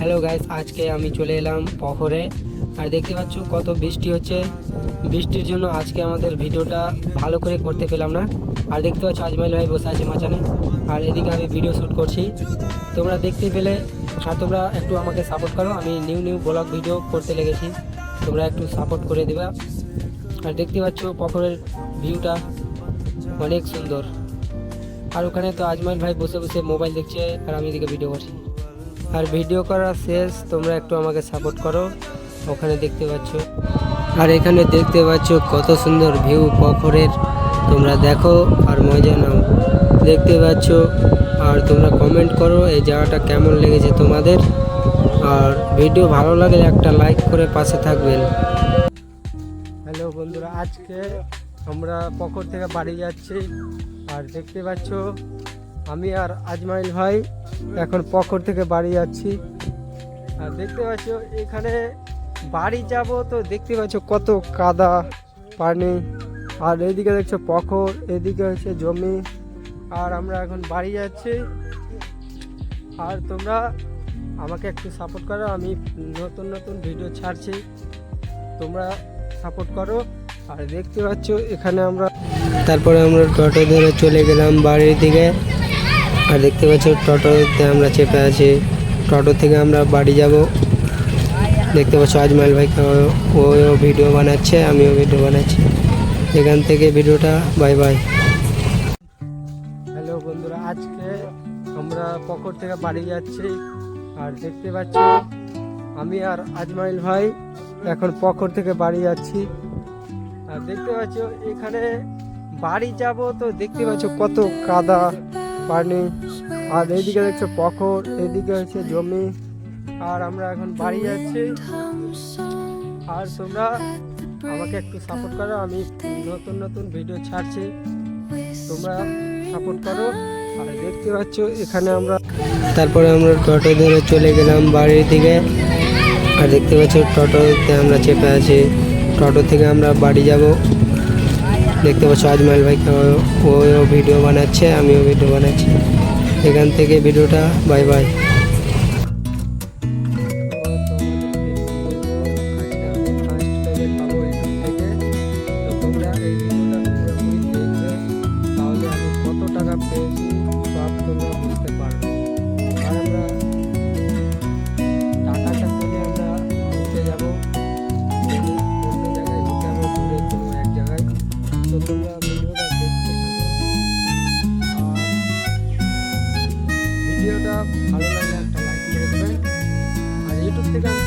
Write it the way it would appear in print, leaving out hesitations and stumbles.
Hello guys, আজকে আমি চলে এলাম পখরে। আর দেখতে পাচ্ছ কত বৃষ্টি হচ্ছে। বৃষ্টির জন্য আজকে আমাদের ভিডিওটা ভালো করে করতে পেলাম না। আর দেখতে পাচ্ছ আজমাইল ভাই বসে আছে মাচানে, আর এদিকে আমি ভিডিও শ্যুট করছি। তোমরা দেখতে পেলে, আর তোমরা একটু আমাকে সাপোর্ট করো। আমি নিউ নিউ ব্লগ ভিডিও করতে লেগেছি, তোমরা একটু সাপোর্ট করে দিবা। আর দেখতে পাচ্ছ পখরের ভিউটা অনেক সুন্দর। আর ওখানে তো আজমাইল ভাই বসে বসে মোবাইল দেখছে, আর আমি এদিকে ভিডিও করছি। আর ভিডিও করা শেষ, তোমরা একটু আমাকে সাপোর্ট করো। ওখানে দেখতে পাচ্ছ, আর এখানে দেখতে পাচ্ছ কত সুন্দর ভিউ পখরের। তোমরা দেখো আর মজা নাও। দেখতে পাচ্ছ, আর তোমরা কমেন্ট করো এই জায়গাটা কেমন লেগেছে তোমাদের। আর ভিডিও ভালো লাগলে একটা লাইক করে পাশে থাকবেন। হ্যালো বন্ধুরা, আজকে আমরা পখর থেকে বাড়ি যাচ্ছি। আর দেখতে পাচ্ছ আমি আর আজমাইল ভাই এখন পখর থেকে বাড়ি যাচ্ছি। আর দেখতে পাচ্ছ এখানে বাড়ি যাব, তো দেখতে পাচ্ছ কত কাদা পানি। আর এইদিকে দেখছো পখর, এদিকে হচ্ছে জমি। আর আমরা এখন বাড়ি যাচ্ছি। আর তোমরা আমাকে একটু সাপোর্ট করো, আমি নতুন নতুন ভিডিও ছাড়ছি, তোমরা সাপোর্ট করো। আর দেখতে পাচ্ছ এখানে তারপরে আমরা টোটো ধরে চলে গেলাম বাড়ির দিকে। আর দেখতে পাচ্ছ টোটোতে আমরা চেপে আছি, টোটো থেকে আমরা বাড়ি যাব। দেখতে পাচ্ছ আজমাইল ভাই ও ভিডিও বানাচ্ছে, আমিও ভিডিও বানাচ্ছি। এখান থেকে ভিডিওটা বাই বাই। হ্যালো বন্ধুরা, আজকে আমরা পখর থেকে বাড়ি যাচ্ছি। আর দেখতে পাচ্ছ আমি আর আজমাইল ভাই এখন পখর থেকে বাড়ি যাচ্ছি। আর দেখতে পাচ্ছ এখানে বাড়ি যাব, তো দেখতে পাচ্ছ কত কাদা পানি। আর এইদিকে দেখছো পখর, এদিকে হচ্ছে জমি। আর আমরা এখন বাড়ি যাচ্ছি। আর তোমরা আমাকে একটু সাপোর্ট করো, আমি নতুন নতুন ভিডিও ছাড়ছি, তোমরা সাপোর্ট করো। আর দেখতে পাচ্ছ এখানে তারপরে আমরা টোটো ধরে চলে গেলাম বাড়ির দিকে। আর দেখতে পাচ্ছ টোটোতে আমরা চেপে আছি, টোটো থেকে আমরা বাড়ি যাব। দেখতে পাচ্ছ আজমাইল ভাই ও ভিডিও বানাচ্ছে, আমিও ভিডিও বানাচ্ছি। এখান থেকে ভিডিওটা বাই বাই। ভিডিওটা ভালো লাগলে একটা লাইক করে দেবেন। আর ইউটিউব থেকে আমি